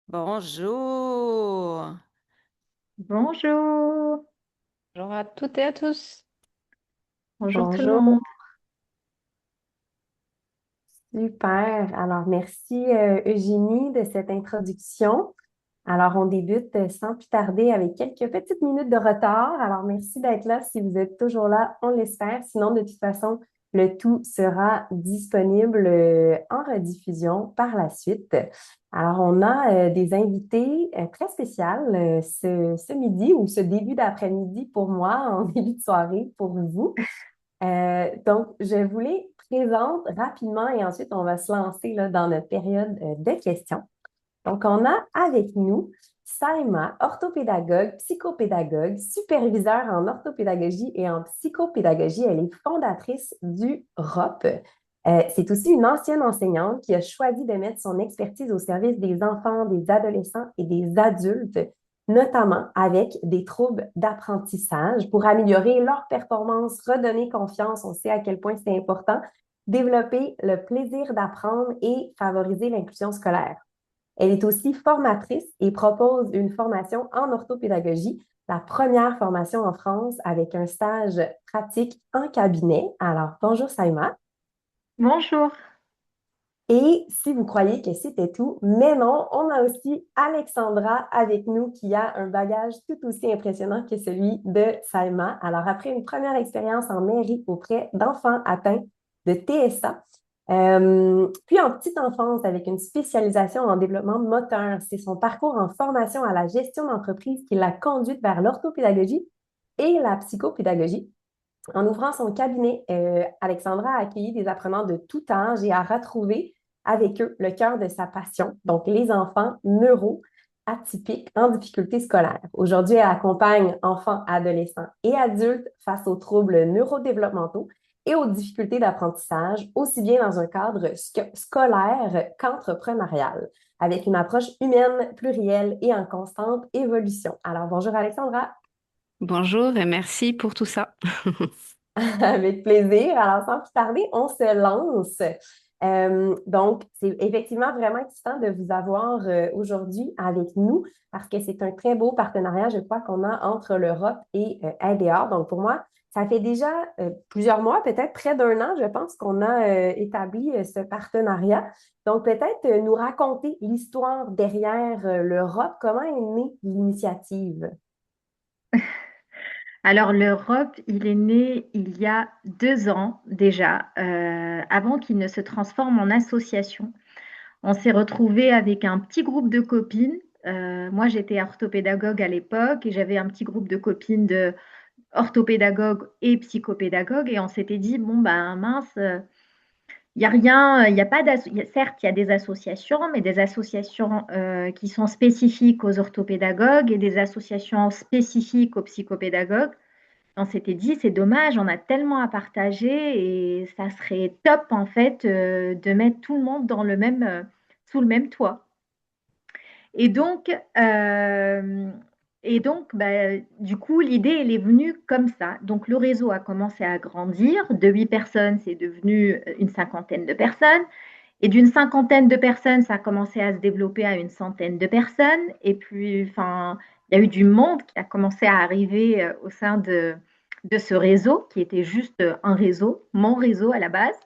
Bonjour. Bonjour, Bonjour à toutes et à tous. bonjour tout le Bonjour, monde. super. Alors, merci Eugénie de cette introduction. Alors, on débute sans plus tarder avec quelques petites minutes de retard. Alors, merci d'être là. Si vous êtes toujours là, on l'espère. Sinon, de toute façon, le tout sera disponible en rediffusion par la suite. Alors, on a des invités très spéciales ce midi ou ce début d'après-midi pour moi, en début de soirée pour vous. Donc, je vous les présente rapidement et ensuite, on va se lancer là, dans notre période de questions. Donc, on a avec nous Saïma, orthopédagogue, psychopédagogue, superviseur en orthopédagogie et en psychopédagogie. Elle est fondatrice du ROP. C'est aussi une ancienne enseignante qui a choisi de mettre son expertise au service des enfants, des adolescents et des adultes, notamment avec des troubles d'apprentissage pour améliorer leur performance, redonner confiance. On sait à quel point c'est important, développer le plaisir d'apprendre et favoriser l'inclusion scolaire. Elle est aussi formatrice et propose une formation en orthopédagogie, la première formation en France avec un stage pratique en cabinet. Alors, bonjour Saïma. Bonjour. Et si vous croyez que c'était tout, mais non, on a aussi Alexandra avec nous qui a un bagage tout aussi impressionnant que celui de Saïma. Alors, après une première expérience en mairie auprès d'enfants atteints de TSA, puis en petite enfance avec une spécialisation en développement moteur, c'est son parcours en formation à la gestion d'entreprise qui l'a conduite vers l'orthopédagogie et la psychopédagogie. En ouvrant son cabinet, Alexandra a accueilli des apprenants de tout âge et a retrouvé avec eux le cœur de sa passion, donc les enfants neuro-atypiques en difficulté scolaire. Aujourd'hui, elle accompagne enfants, adolescents et adultes face aux troubles neurodéveloppementaux et aux difficultés d'apprentissage, aussi bien dans un cadre scolaire qu'entrepreneurial, avec une approche humaine, plurielle et en constante évolution. Alors, bonjour Alexandra. Bonjour et merci pour tout ça. Avec plaisir. Alors, sans plus tarder, on se lance. Donc, c'est effectivement vraiment excitant de vous avoir aujourd'hui avec nous parce que c'est un très beau partenariat, je crois, qu'on a entre l'Europe et ADR. Donc, pour moi, ça fait déjà plusieurs mois, peut-être près d'un an, je pense, qu'on a établi ce partenariat. Donc, peut-être nous raconter l'histoire derrière l'Europe. Comment est née l'initiative? Alors l'Europe, il est né il y a 2 ans déjà, avant qu'il ne se transforme en association. On s'est retrouvé avec un petit groupe de copines. Moi, j'étais orthopédagogue à l'époque et j'avais un petit groupe de copines de orthopédagogues et psychopédagogues et on s'était dit, bon, ben mince, il n'y a rien, il n'y a pas certes, il y a des associations, mais des associations qui sont spécifiques aux orthopédagogues et des associations spécifiques aux psychopédagogues. On s'était dit, c'est dommage, on a tellement à partager et ça serait top en fait de mettre tout le monde dans sous le même toit. Et donc, euh, bah, du coup, l'idée, elle est venue comme ça. Donc, le réseau a commencé à grandir. De 8 personnes, c'est devenu une cinquantaine de personnes. Et d'une cinquantaine de personnes, ça a commencé à se développer à une centaine de personnes. Et puis, enfin, il y a eu du monde qui a commencé à arriver au sein de ce réseau, qui était juste un réseau, mon réseau à la base.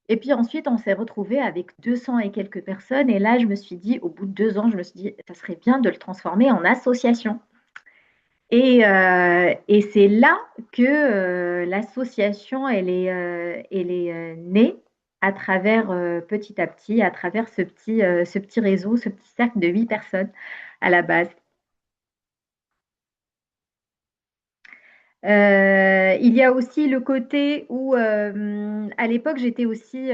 Et puis ensuite, on s'est retrouvé avec 200 et quelques personnes. Et là, je me suis dit, au bout de 2 ans, je me suis dit, ça serait bien de le transformer en association. Et c'est là que l'association, elle est née à travers, petit à petit, à travers ce petit réseau, ce petit cercle de 8 personnes à la base. Il y a aussi le côté où, à l'époque, j'étais aussi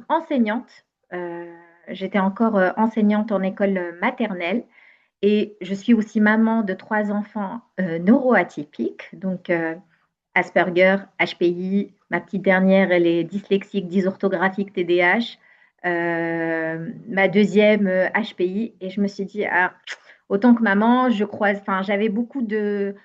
enseignante. Euh, J'étais encore enseignante en école maternelle et je suis aussi maman de 3 enfants neuroatypiques, donc Asperger, HPI. Ma petite dernière, elle est dyslexique, dysorthographique, TDAH. Ma deuxième, HPI. Et je me suis dit, ah, autant que maman, je croise, enfin, j'avais beaucoup de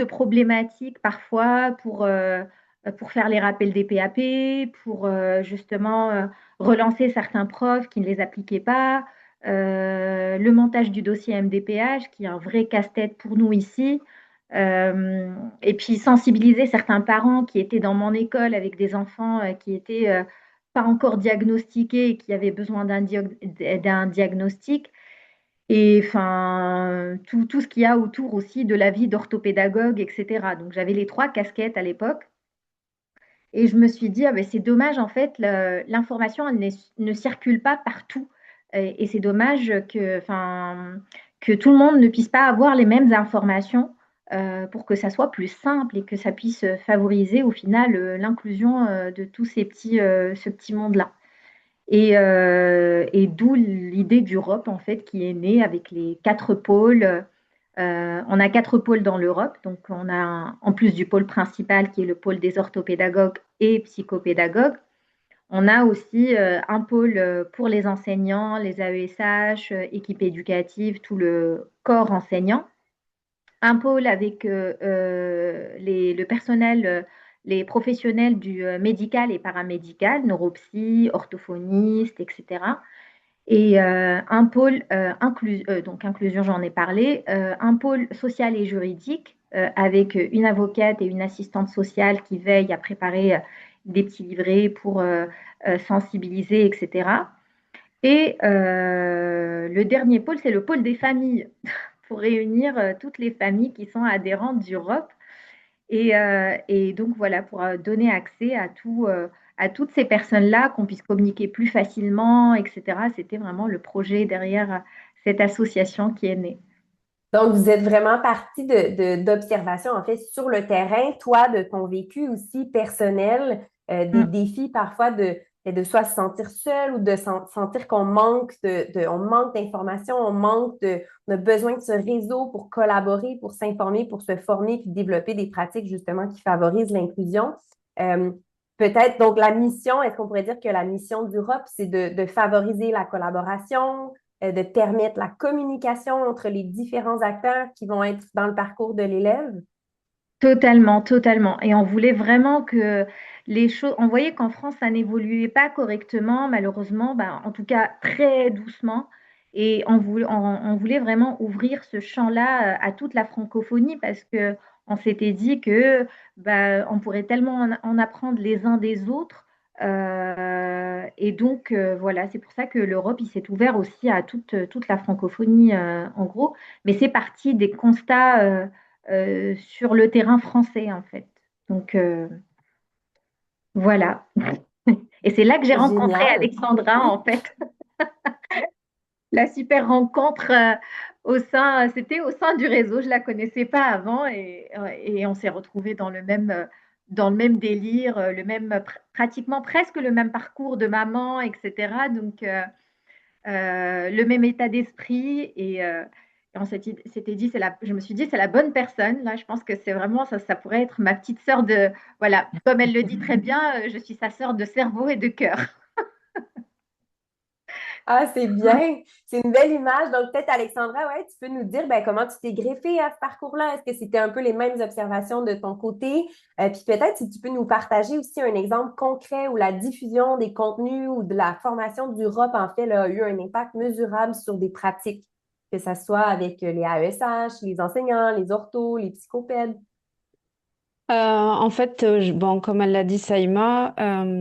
problématiques parfois pour faire les rappels des PAP, pour justement relancer certains profs qui ne les appliquaient pas. le montage du dossier MDPH, qui est un vrai casse-tête pour nous ici. Et puis sensibiliser certains parents qui étaient dans mon école avec des enfants qui étaient pas encore diagnostiqués et qui avaient besoin d'un diagnostic. Et enfin, tout ce qu'il y a autour aussi de la vie d'orthopédagogue, etc. Donc j'avais les trois casquettes à l'époque. Et je me suis dit, ah ben, c'est dommage, en fait, l'information elle ne circule pas partout. Et c'est dommage enfin, que tout le monde ne puisse pas avoir les mêmes informations pour que ça soit plus simple et que ça puisse favoriser au final l'inclusion de tous ce petit monde-là. Et d'où l'idée d'Europe, en fait, qui est née avec les quatre pôles. On a quatre pôles dans l'Europe. Donc, on a, en plus du pôle principal, qui est le pôle des orthopédagogues et psychopédagogues, on a aussi un pôle pour les enseignants, les AESH, équipe éducative, tout le corps enseignant. Un pôle avec le personnel, les professionnels du médical et paramédical, neuropsy, orthophonistes, etc. Et un pôle donc inclusion, j'en ai parlé, un pôle social et juridique avec une avocate et une assistante sociale qui veillent à préparer des petits livrets pour sensibiliser, etc. Et le dernier pôle, c'est le pôle des familles pour réunir toutes les familles qui sont adhérentes d'Europe et donc voilà, pour donner accès à toutes ces personnes-là, qu'on puisse communiquer plus facilement, etc. C'était vraiment le projet derrière cette association qui est née. Donc, vous êtes vraiment partie d'observation, en fait, sur le terrain, toi, de ton vécu aussi personnel, des Mm. défis parfois de soit se sentir seul ou de sentir qu'on manque on manque d'informations, on a besoin de ce réseau pour collaborer, pour s'informer, pour se former, puis développer des pratiques justement qui favorisent l'inclusion. Euh, Peut-être, donc, la mission, est-ce qu'on pourrait dire que la mission d'Europe, c'est de favoriser la collaboration, de permettre la communication entre les différents acteurs qui vont être dans le parcours de l'élève? Totalement, totalement. Et on voulait vraiment que les choses, on voyait qu'en France, ça n'évoluait pas correctement, malheureusement, ben, en tout cas très doucement. Et on voulait vraiment ouvrir ce champ-là à toute la francophonie parce que on s'était dit que ben, on pourrait tellement en apprendre les uns des autres. Et donc, voilà, c'est pour ça que l'Europe, il s'est ouvert aussi à toute la francophonie, en gros. Mais c'est parti des constats. Sur le terrain français, en fait. Donc, voilà. Et c'est là que j'ai rencontré Génial. Alexandra, en fait. La super rencontre c'était au sein du réseau. Je ne la connaissais pas avant et on s'est retrouvés dans le même délire, pratiquement presque le même parcours de maman, etc. Donc, le même état d'esprit et on s'était dit, je me suis dit, c'est la bonne personne. Là, je pense que c'est vraiment, ça pourrait être ma petite sœur voilà, comme elle le dit très bien, je suis sa sœur de cerveau et de cœur. Ah, c'est bien. C'est une belle image. Donc, peut-être, Alexandra, ouais, tu peux nous dire ben, comment tu t'es greffée à ce parcours-là. Est-ce que c'était un peu les mêmes observations de ton côté? Puis peut-être si tu peux nous partager aussi un exemple concret où la diffusion des contenus ou de la formation d'Europe, en fait, là, a eu un impact mesurable sur des pratiques, que ce soit avec les AESH, les enseignants, les orthos, les psychopèdes. En fait, bon, comme elle l'a dit, Saïma,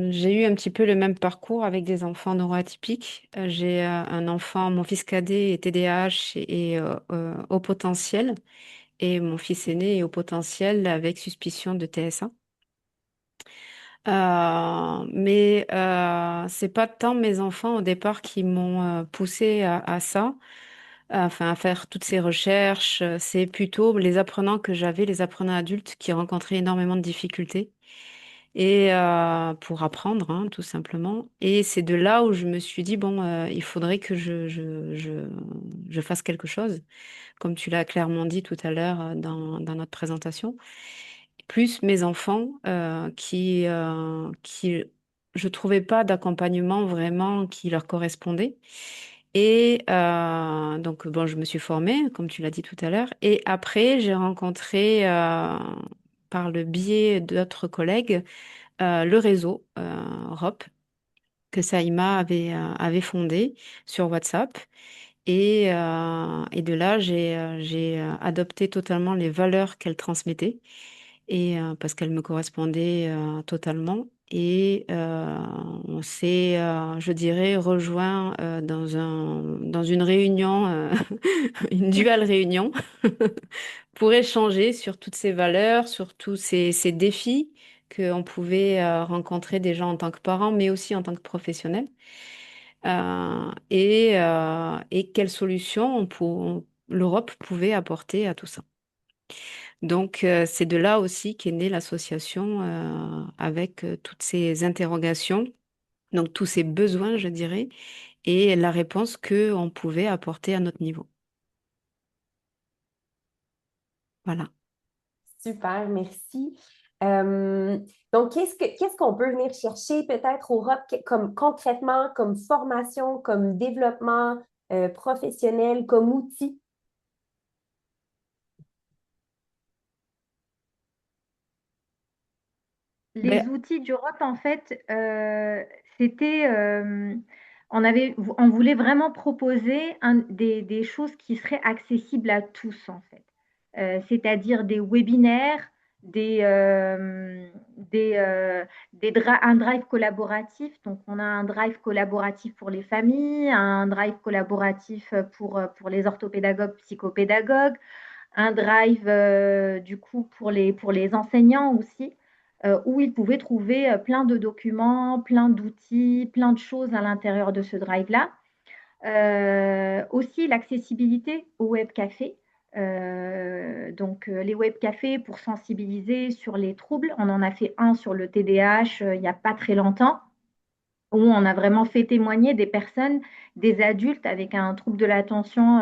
j'ai eu un petit peu le même parcours avec des enfants neuroatypiques. J'ai un enfant, mon fils cadet est TDAH et au potentiel, et mon fils aîné est au potentiel avec suspicion de TSA. Mais c'est pas tant mes enfants au départ qui m'ont poussé à ça, enfin à faire toutes ces recherches. C'est plutôt les apprenants que j'avais, les apprenants adultes qui rencontraient énormément de difficultés et pour apprendre, hein, tout simplement. Et c'est de là où je me suis dit bon, il faudrait que je fasse quelque chose, comme tu l'as clairement dit tout à l'heure dans notre présentation plus mes enfants qui je trouvais pas d'accompagnement vraiment qui leur correspondait. Et donc, bon, je me suis formée, comme tu l'as dit tout à l'heure. Et après, j'ai rencontré, par le biais d'autres collègues, le réseau ROP. que Saïma avait fondé sur WhatsApp. Et de là, j'ai adopté totalement les valeurs qu'elle transmettait, parce qu'elles me correspondaient totalement. On s'est, je dirais, rejoint dans une réunion, une dual réunion, pour échanger sur toutes ces valeurs, sur tous ces défis qu'on pouvait rencontrer déjà en tant que parent, mais aussi en tant que professionnel. Et quelles solutions l'Europe pouvait apporter à tout ça. Donc, c'est de là aussi qu'est née l'association avec toutes ces interrogations, donc tous ces besoins, je dirais, et la réponse qu'on pouvait apporter à notre niveau. Voilà. Super, merci. Euh, donc, qu'est-ce qu'on peut venir chercher peut-être au ROP comme concrètement, comme formation, comme développement professionnel, comme outil? Les Ben, outils d'Europe, en fait, c'était, on voulait vraiment proposer des choses qui seraient accessibles à tous, en fait. C'est-à-dire des webinaires, des, euh, des, euh, un drive collaboratif. Donc, on a un drive collaboratif pour les familles, un drive collaboratif pour les orthopédagogues, psychopédagogues, un drive du coup pour les enseignants aussi, où ils pouvaient trouver plein de documents, plein d'outils, plein de choses à l'intérieur de ce drive-là. Aussi l'accessibilité au web café. Les web cafés pour sensibiliser sur les troubles. On en a fait un sur le TDAH il n'y a pas très longtemps, où on a vraiment fait témoigner des personnes, des adultes avec un trouble de l'attention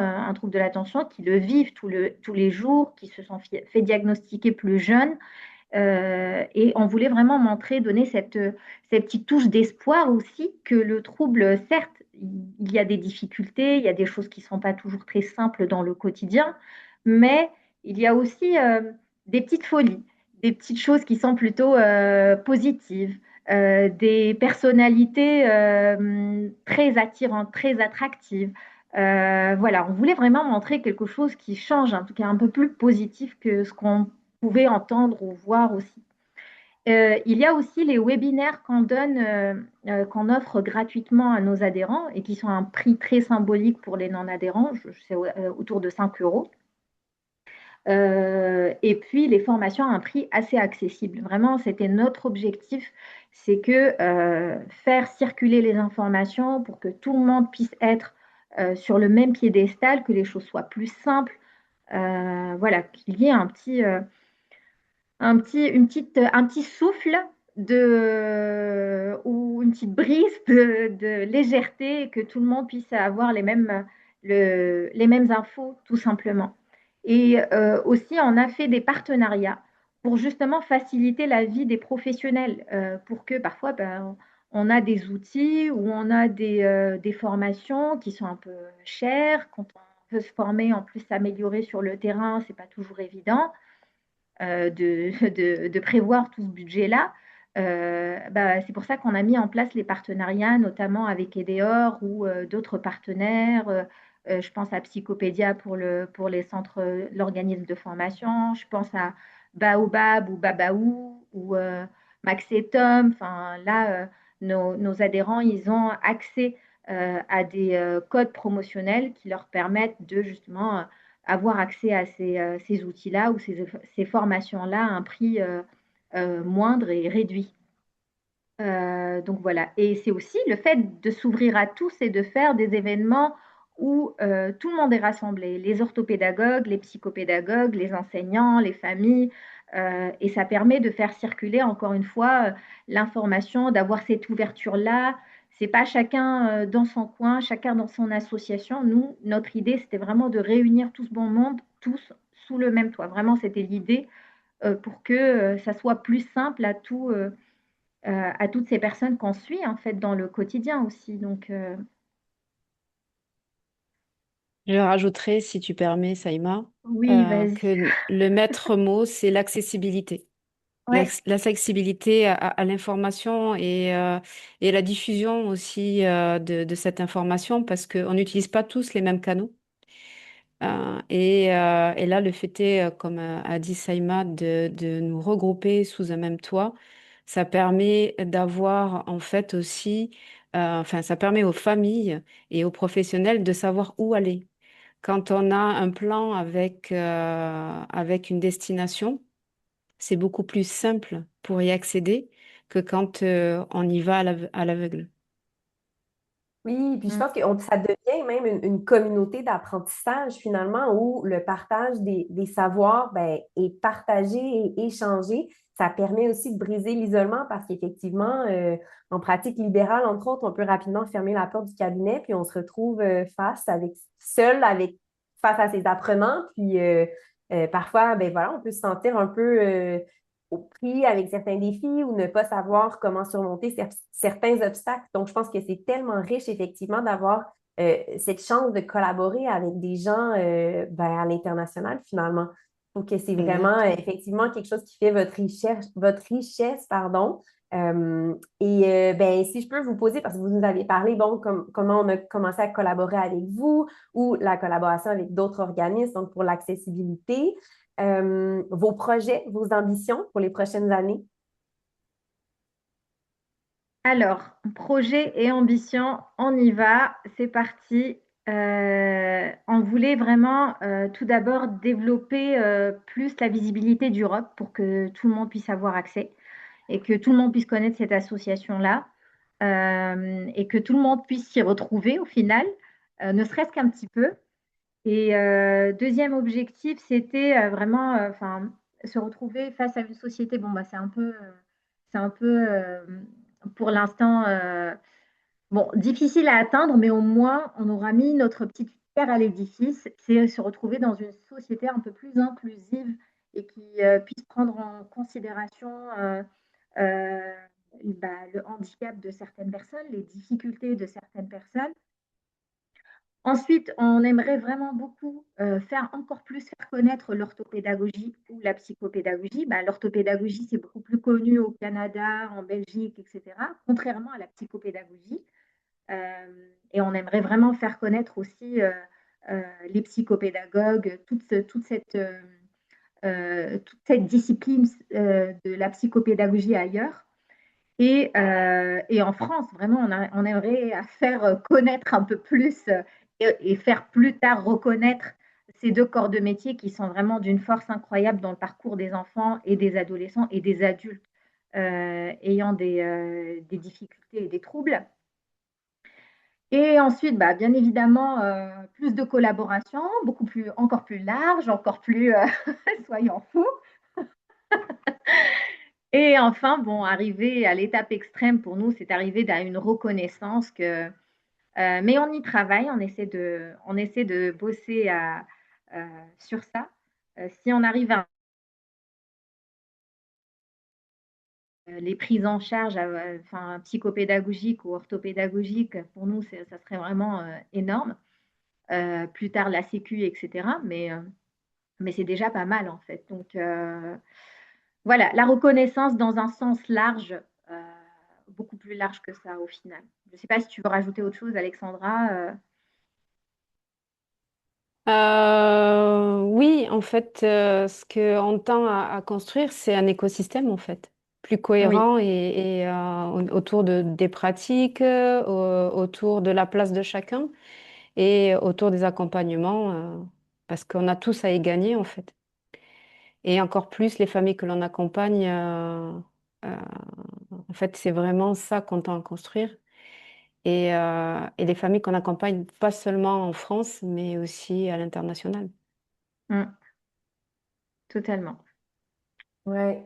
qui le vivent tous les jours, qui se sont fait diagnostiquer plus jeunes. Et on voulait vraiment montrer, donner cette petite touche d'espoir aussi que le trouble, certes, il y a des difficultés, il y a des choses qui ne sont pas toujours très simples dans le quotidien, mais il y a aussi des petites folies, des petites choses qui sont plutôt positives, des personnalités très attirantes, très attractives. Voilà, on voulait vraiment montrer quelque chose qui change, en tout cas un peu plus positif que ce qu'on pouvez entendre ou voir aussi. Il y a aussi les webinaires qu'on donne, qu'on offre gratuitement à nos adhérents et qui sont à un prix très symbolique pour les non-adhérents, c'est autour de 5 euros. Et puis les formations à un prix assez accessible. Vraiment, c'était notre objectif, c'est que faire circuler les informations pour que tout le monde puisse être sur le même piédestal, que les choses soient plus simples, voilà, qu'il y ait un petit souffle ou une petite brise de légèreté et que tout le monde puisse avoir les mêmes infos, tout simplement. Et aussi, on a fait des partenariats pour justement faciliter la vie des professionnels, pour que parfois, ben, on a des outils ou on a des formations qui sont un peu chères. Quand on veut se former, en plus s'améliorer sur le terrain, c'est pas toujours évident de prévoir tout ce budget-là. Bah, c'est pour ça qu'on a mis en place les partenariats, notamment avec EDEOR ou d'autres partenaires. Je pense à Psychopédia pour les centres, l'organisme de formation. Je pense à Baobab ou Babaou ou Max et Tom. Enfin, là, nos adhérents, ils ont accès à des codes promotionnels qui leur permettent de justement avoir accès à ces outils-là ou ces formations-là à un prix moindre et réduit. Donc voilà. Et c'est aussi le fait de s'ouvrir à tous et de faire des événements où tout le monde est rassemblé, les orthopédagogues, les psychopédagogues, les enseignants, les familles. Et ça permet de faire circuler, encore une fois, l'information, d'avoir cette ouverture-là. C'est pas chacun dans son coin, chacun dans son association. Nous, notre idée, c'était vraiment de réunir tout ce bon monde, tous sous le même toit. Vraiment, c'était l'idée pour que ça soit plus simple à toutes ces personnes qu'on suit en fait dans le quotidien aussi. Je rajouterai, si tu permets, Saïma, Oui, vas-y. que le maître mot, c'est l'accessibilité. Ouais. l'accessibilité à l'information et la diffusion aussi de cette information parce qu'on n'utilise pas tous les mêmes canaux. Et là, le fait est, comme a dit Saïma, de nous regrouper sous un même toit, ça permet d'avoir en fait aussi, enfin, ça permet aux familles et aux professionnels de savoir où aller. Quand on a un plan avec une destination, c'est beaucoup plus simple pour y accéder que quand on y va à l'aveugle. Oui, puis je Mm. pense que ça devient même une communauté d'apprentissage finalement où le partage des savoirs ben, est partagé et échangé. Ça permet aussi de briser l'isolement parce qu'effectivement, en pratique libérale, entre autres, on peut rapidement fermer la porte du cabinet puis on se retrouve seul face à ses apprenants. Puis parfois, ben voilà, on peut se sentir un peu au prix avec certains défis ou ne pas savoir comment surmonter certains obstacles. Donc, je pense que c'est tellement riche, effectivement, d'avoir cette chance de collaborer avec des gens ben, à l'international, finalement. Donc, c'est vraiment, Exact. effectivement, quelque chose qui fait votre richesse, pardon. Ben, si je peux vous poser, parce que vous nous avez parlé, bon, comment on a commencé à collaborer avec vous ou la collaboration avec d'autres organismes, donc pour l'accessibilité vos projets, vos ambitions pour les prochaines années? Alors, projet et ambition, on y va, c'est parti. On voulait vraiment tout d'abord développer plus la visibilité d'Europe pour que tout le monde puisse avoir accès et que tout le monde puisse connaître cette association-là et que tout le monde puisse s'y retrouver au final, ne serait-ce qu'un petit peu. Et deuxième objectif, c'était vraiment enfin, se retrouver face à une société. Bon, bah, c'est un peu pour l'instant bon, difficile à atteindre, mais au moins on aura mis notre petite pierre à l'édifice. C'est se retrouver dans une société un peu plus inclusive et qui puisse prendre en considération euh, bah, le handicap de certaines personnes, les difficultés de certaines personnes. Ensuite, on aimerait vraiment beaucoup faire encore plus faire connaître l'orthopédagogie ou la psychopédagogie. Bah, l'orthopédagogie, c'est beaucoup plus connu au Canada, en Belgique, etc., contrairement à la psychopédagogie. Et on aimerait vraiment faire connaître aussi les psychopédagogues, toute cette discipline de la psychopédagogie ailleurs. Et en France, vraiment, on aimerait faire connaître un peu plus et faire plus tard reconnaître ces deux corps de métier qui sont vraiment d'une force incroyable dans le parcours des enfants et des adolescents et des adultes ayant des difficultés et des troubles. Et ensuite, bah, bien évidemment, plus de collaboration, encore plus large, encore plus, soyons fous. Et enfin, bon, arriver à l'étape extrême pour nous, c'est arriver à une reconnaissance mais on y travaille, on essaie de bosser sur ça. Si on arrive à les prises en charge, enfin, psychopédagogiques ou orthopédagogiques, pour nous, ça serait vraiment énorme. Plus tard, la Sécu, etc. Mais c'est déjà pas mal, en fait. Donc, voilà, la reconnaissance dans un sens large, euh, beaucoup plus large que ça au final. Je ne sais pas si tu veux rajouter autre chose, Alexandra. Oui, en fait, ce qu'on tend à construire, c'est un écosystème, en fait, plus Oui. cohérent autour des pratiques, autour de la place de chacun et autour des accompagnements, parce qu'on a tous à y gagner, en fait. Et encore plus les familles que l'on accompagne, euh, en fait, c'est vraiment ça qu'on tend à construire. Et les familles qu'on accompagne, pas seulement en France, mais aussi à l'international. Mm, totalement. Ouais.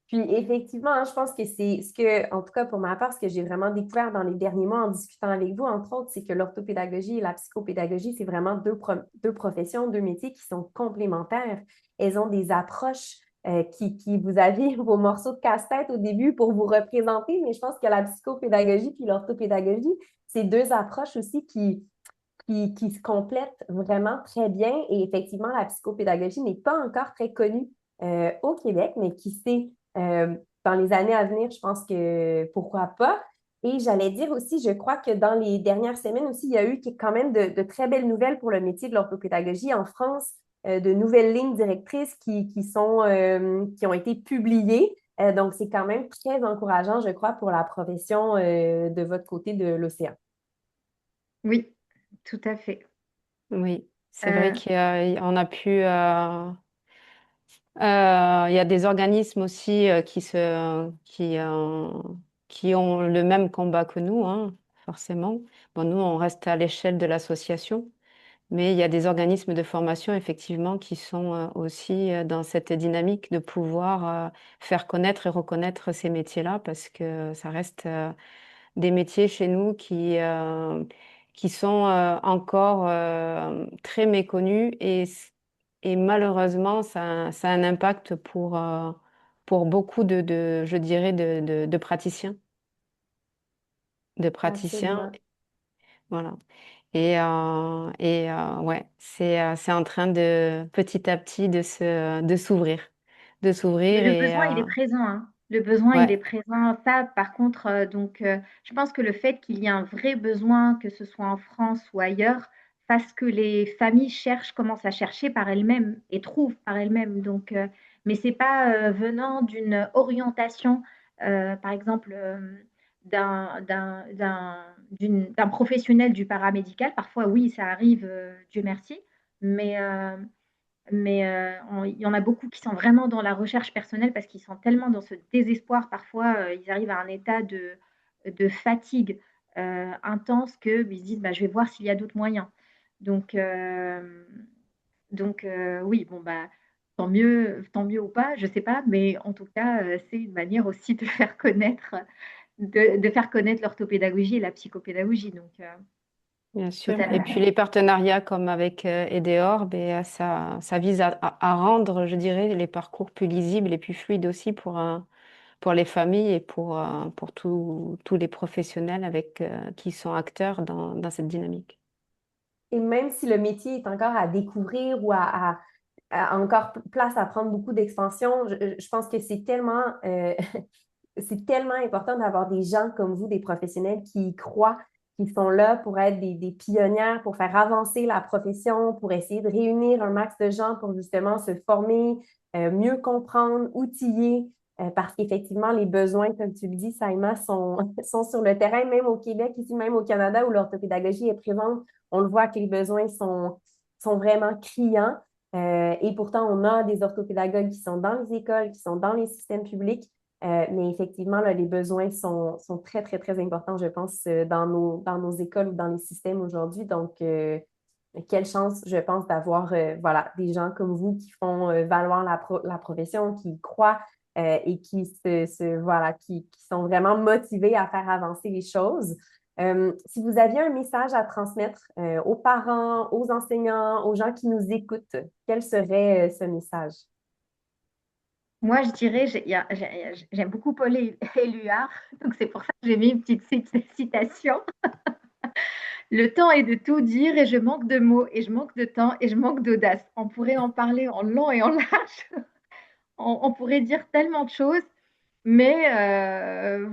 Puis effectivement, hein, je pense que c'est ce que, en tout cas pour ma part, ce que j'ai vraiment découvert dans les derniers mois en discutant avec vous, entre autres, c'est que l'orthopédagogie et la psychopédagogie, c'est vraiment deux professions, deux métiers qui sont complémentaires. Elles ont des approches qui vous avez vos morceaux de casse-tête au début pour vous représenter, mais je pense que la psychopédagogie puis l'orthopédagogie, c'est deux approches aussi qui se complètent vraiment très bien. Et effectivement, la psychopédagogie n'est pas encore très connue au Québec, mais qui s'est Dans les années à venir, je pense que pourquoi pas. Et j'allais dire aussi, je crois que dans les dernières semaines aussi, il y a eu quand même de très belles nouvelles pour le métier de l'orthopédagogie en France, de nouvelles lignes directrices qui ont été publiées. Donc, c'est quand même très encourageant, je crois, pour la profession de votre côté de l'océan. Oui, tout à fait. Oui, c'est vrai Euh, qu'on a pu. Il y a des organismes aussi qui ont le même combat que nous, hein, forcément. Bon, nous, on reste à l'échelle de l'association, mais il y a des organismes de formation, effectivement, qui sont aussi dans cette dynamique de pouvoir faire connaître et reconnaître ces métiers-là, parce que ça reste des métiers chez nous qui sont encore très méconnus et malheureusement, ça a un impact pour beaucoup je dirais, de praticiens. De praticiens, Absolument. voilà. Ouais, c'est en train de petit à petit de s'ouvrir. De Mais s'ouvrir le besoin, il est présent, hein. Le besoin, il est ouais, présent. Ça, par contre, je pense que le fait qu'il y ait un vrai besoin, que ce soit en France ou ailleurs, fasse que les familles commencent à chercher par elles-mêmes et trouvent par elles-mêmes. Mais c'est pas venant d'une orientation, par exemple, d'un professionnel du paramédical. Parfois, oui, ça arrive, Dieu merci, mais il y en a beaucoup qui sont vraiment dans la recherche personnelle parce qu'ils sont tellement dans ce désespoir. Parfois, ils arrivent à un état de fatigue intense qu'ils se disent bah, je vais voir s'il y a d'autres moyens. Donc, euh, oui, bon, bah, tant mieux ou pas, je ne sais pas, mais en tout cas, c'est une manière aussi de faire connaître, de faire connaître l'orthopédagogie et la psychopédagogie. bien sûr. Et puis Totalement. les partenariats comme avec Edeor, ben, ça vise à rendre, je dirais, les parcours plus lisibles et plus fluides aussi pour les familles et pour tous les professionnels qui sont acteurs dans cette dynamique. Et même si le métier est encore à découvrir ou à encore place à prendre beaucoup d'expansion, je pense que c'est tellement, c'est tellement important d'avoir des gens comme vous, des professionnels qui y croient, qui sont là pour être des pionnières, pour faire avancer la profession, pour essayer de réunir un max de gens pour justement se former, mieux comprendre, outiller, parce qu'effectivement, les besoins, comme tu le dis, Saïma, sont sur le terrain, même au Québec, ici même au Canada, où l'orthopédagogie est présente. On le voit que les besoins sont vraiment criants. Et pourtant, on a des orthopédagogues qui sont dans les écoles, qui sont dans les systèmes publics. Mais effectivement, là, les besoins sont très, très, très importants, je pense, dans nos écoles ou dans les systèmes aujourd'hui. Donc, quelle chance, je pense, d'avoir voilà, des gens comme vous qui font valoir la profession, qui y croient et voilà, qui sont vraiment motivés à faire avancer les choses. Si vous aviez un message à transmettre aux parents, aux enseignants, aux gens qui nous écoutent, quel serait ce message? Moi, je dirais, j'aime beaucoup Paul Éluard, donc c'est pour ça que j'ai mis une petite citation. Le temps est de tout dire et je manque de mots et je manque de temps et je manque d'audace. On pourrait en parler en long et en large. On pourrait dire tellement de choses, mais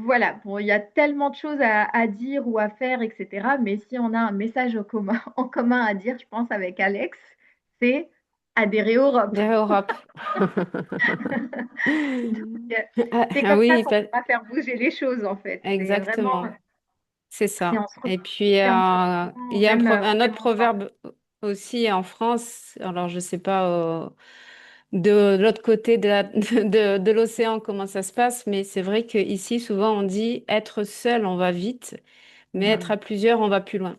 voilà, bon, il y a tellement de choses à dire ou à faire, etc. Mais si on a un message en commun à dire, je pense, avec Alex, c'est adhérer au Europe. Vers Europe. C'est Ah comme ça oui, qu'on pourra faire bouger les choses, en fait. C'est vraiment, exactement. C'est c'est ça. en se Et puis, c'est en se il retrouvant y a au un autre même endroit. proverbe aussi en France. Alors, je ne sais pas de l'autre côté de l'océan comment ça se passe, mais c'est vrai qu'ici, souvent, on dit être seul, on va vite, mais être Mhm. à plusieurs, on va plus loin.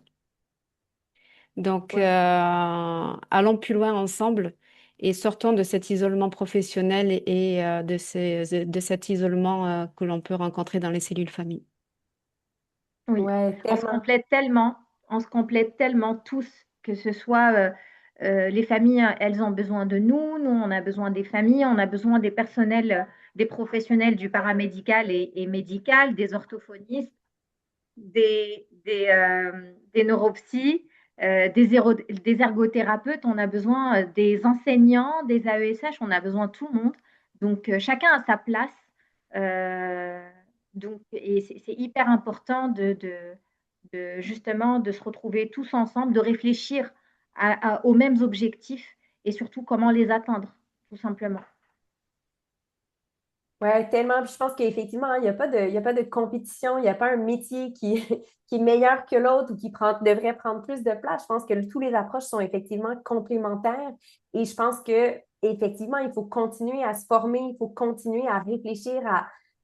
Donc, Ouais. allons plus loin ensemble et sortons de cet isolement professionnel de cet isolement que l'on peut rencontrer dans les cellules famille. Oui, Ouais, on se tellement. complète tellement, on se complète tellement tous, que ce soit les familles, elles ont besoin de nous, nous on a besoin des familles, on a besoin des personnels, des professionnels du paramédical et médical, des orthophonistes, des neuropsys, des ergothérapeutes, on a besoin des enseignants, des AESH, on a besoin de tout le monde. Donc chacun a sa place Euh, donc, et c'est hyper important justement de se retrouver tous ensemble, de réfléchir aux mêmes objectifs et surtout comment les atteindre, tout simplement. Ouais, tellement. Puis je pense qu'effectivement, hein, il y a pas de compétition, il n'y a pas un métier qui, qui est meilleur que l'autre ou qui devrait prendre plus de place. Je pense que tous les approches sont effectivement complémentaires et je pense que effectivement, il faut continuer à se former, il faut continuer à réfléchir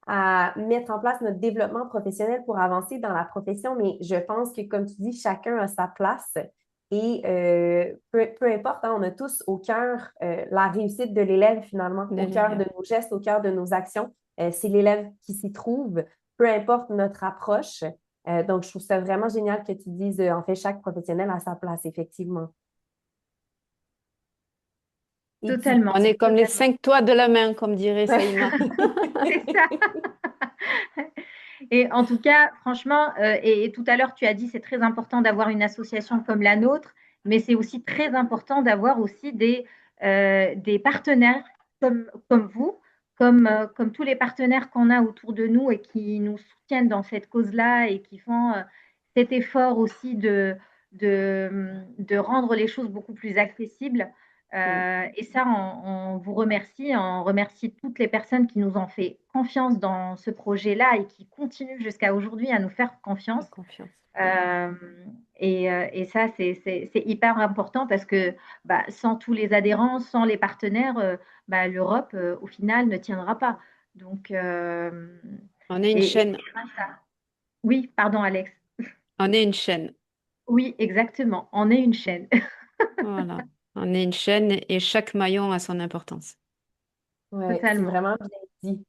à mettre en place notre développement professionnel pour avancer dans la profession. Mais je pense que, comme tu dis, chacun a sa place. Et peu importe, hein, on a tous au cœur la réussite de l'élève finalement, De au cœur de l'élève. nos gestes, au cœur de nos actions. C'est l'élève qui s'y trouve, peu importe notre approche. Donc, je trouve ça vraiment génial que tu dises, en fait, chaque professionnel a sa place, effectivement. Et tu... Totalement, On est comme les totalement. 5 doigts de la main, comme dirait Ouais. Saïma. C'est ça. Et en tout cas, franchement, et tout à l'heure, tu as dit c'est très important d'avoir une association comme la nôtre, mais c'est aussi très important d'avoir aussi des partenaires comme vous, comme tous les partenaires qu'on a autour de nous et qui nous soutiennent dans cette cause-là et qui font cet effort aussi de rendre les choses beaucoup plus accessibles. Oui, Et ça, on vous remercie. On remercie toutes les personnes qui nous ont fait confiance dans ce projet-là et qui continuent jusqu'à aujourd'hui à nous faire confiance. la confiance. Euh, et ça, c'est hyper important parce que bah, sans tous les adhérents, sans les partenaires, bah, l'Europe, au final, ne tiendra pas. Donc, On est une et chaîne. c'est grâce à- Oui, pardon, Alex. On est une chaîne. Oui, exactement. On est une chaîne. Voilà. On est une chaîne et chaque maillon a son importance. Ouais, c'est Totalement. vraiment bien dit.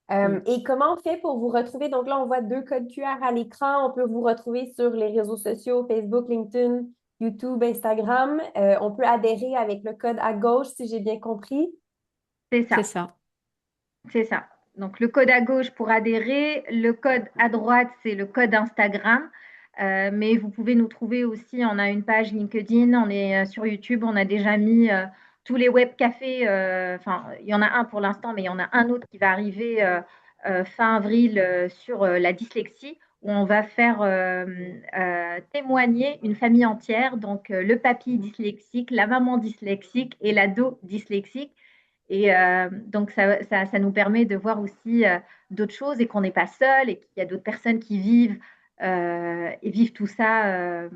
Mm. Et comment on fait pour vous retrouver? Donc là, on voit deux codes QR à l'écran. On peut vous retrouver sur les réseaux sociaux, Facebook, LinkedIn, YouTube, Instagram. On peut adhérer avec le code à gauche, si j'ai bien compris. C'est C'est ça. ça. C'est ça. Donc, le code à gauche pour adhérer, le code à droite, c'est le code Instagram. Mais vous pouvez nous trouver aussi, on a une page LinkedIn, on est sur YouTube, on a déjà mis tous les web cafés, enfin, il y en a un pour l'instant, mais il y en a un autre qui va arriver fin avril sur la dyslexie, où on va faire témoigner une famille entière, donc le papy dyslexique, la maman dyslexique et l'ado dyslexique. Et donc, ça nous permet de voir aussi d'autres choses et qu'on n'est pas seul et qu'il y a d'autres personnes qui vivent et vivent tout ça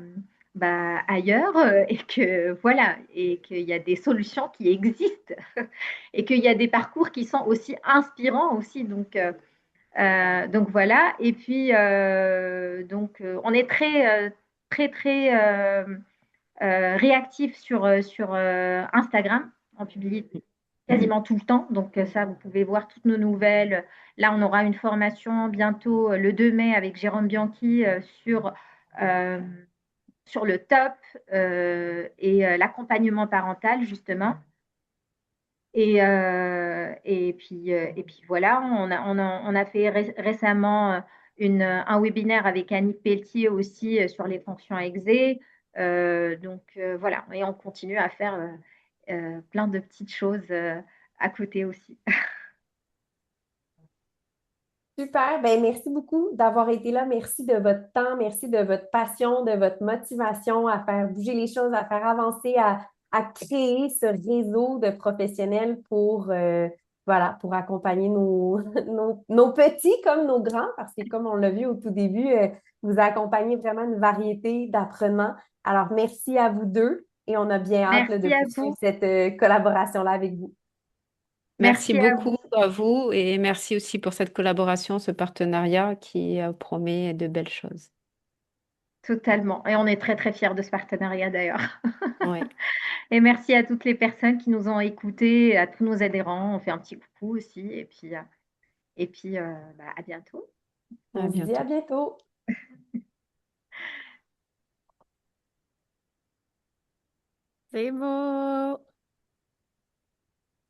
bah, ailleurs et que voilà, et qu'il y a des solutions qui existent et qu'il y a des parcours qui sont aussi inspirants aussi. Donc voilà. Et puis, on est très réactif sur Instagram. On publie quasiment tout le temps. Donc ça, vous pouvez voir toutes nos nouvelles. Là, on aura une formation bientôt le 2 mai avec Jérôme Bianchi euh, sur le top et l'accompagnement parental, justement. Et puis voilà, on a fait récemment un webinaire avec Annick Pelletier aussi sur les fonctions exé. Voilà, et on continue à faire plein de petites choses à côté aussi. Super, ben merci beaucoup d'avoir été là. Merci de votre temps, merci de votre passion, de votre motivation à faire bouger les choses, à faire avancer, à créer ce réseau de professionnels pour, voilà, pour accompagner nos petits comme nos grands, parce que comme on l'a vu au tout début, vous accompagnez vraiment une variété d'apprenants. Alors, merci à vous deux et on a bien hâte là, de Merci à poursuivre vous. cette collaboration-là avec vous. Merci Merci à vous. beaucoup à vous et merci aussi pour cette collaboration, ce partenariat qui promet de belles choses. Totalement. Et on est très fiers de ce partenariat d'ailleurs. Oui, Et merci à toutes les personnes qui nous ont écoutés, à tous nos adhérents. On fait un petit coucou aussi. Et puis, bah, à bientôt. à On se dit à bientôt. bientôt. C'est beau.